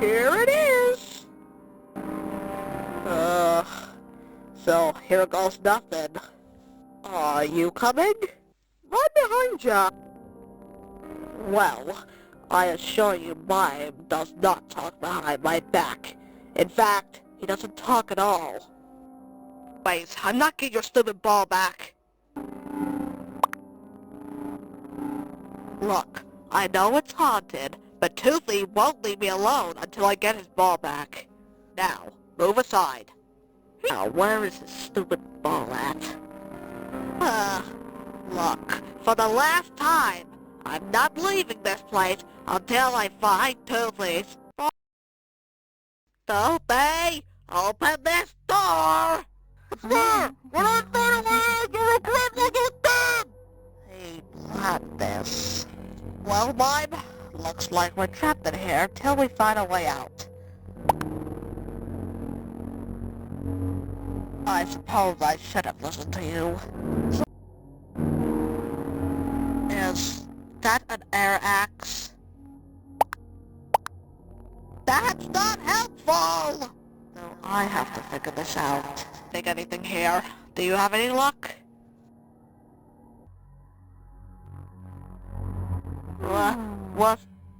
Here it is! So here goes nothing. Are you coming? Right behind ya! Well, I assure you Mime does not talk behind my back. In fact, he doesn't talk at all. Wait, I'm not getting your stupid ball back. Look, I know it's haunted, but Toothy won't leave me alone until I get his ball back. Now, move aside. Now, where is his stupid ball at? Look, for the last time, I'm not leaving this place until I find Toothy's ball. Toothy, open this door! Sir, when I find a way, you'll regret what you've done! Hey, not this. Well, Mime, looks like we're trapped in here till we find a way out. I suppose I should have listened to you. Is that an air axe? That's not helpful! So I have to figure this out. Think anything here? Do you have any luck? Was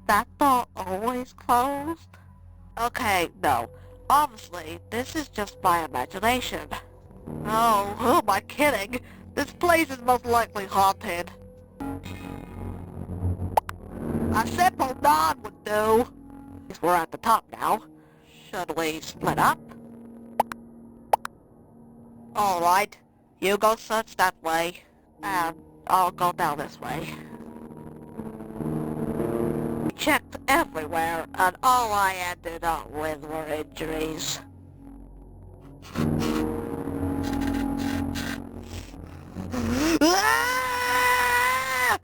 that door always closed? Okay, no. Obviously, this is just my imagination. Oh, who am I kidding? This place is most likely haunted. A simple nod would do. We're at the top now. Should we split up? Alright, you go search that way, and I'll go down this way. Checked everywhere, and all I ended up with were injuries. Ah!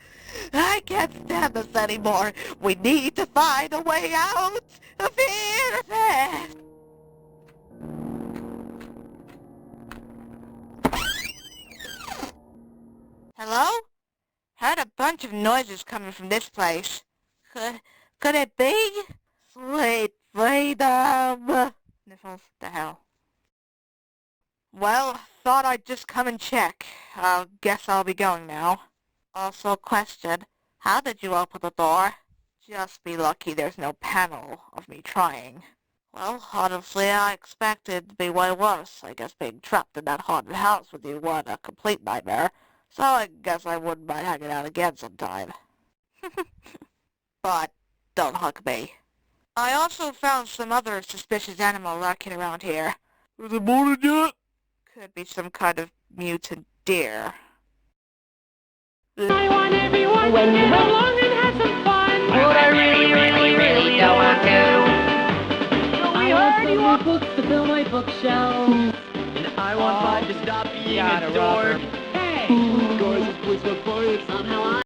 I can't stand this anymore. We need to find a way out of here. Hello? Heard a bunch of noises coming from this place. Could it be? Sweet freedom! Sniffles, the hell. Well, thought I'd just come and check. Guess I'll be going now. Also question, how did you open the door? Just be lucky there's no panel of me trying. Well, honestly, I expected it to be way worse. I guess being trapped in that haunted house with you wasn't a complete nightmare. So I guess I wouldn't mind hanging out again sometime. But don't hug me. I also found some other suspicious animal lurking around here. Is it more than yet? Could be some kind of mutant deer. I want everyone when you come along and have some fun. What I really don't want to. So we heard you want books to fill my bookshelf. And I want Bob to stop being adored. Hey! Guys, this place got fired. Somehow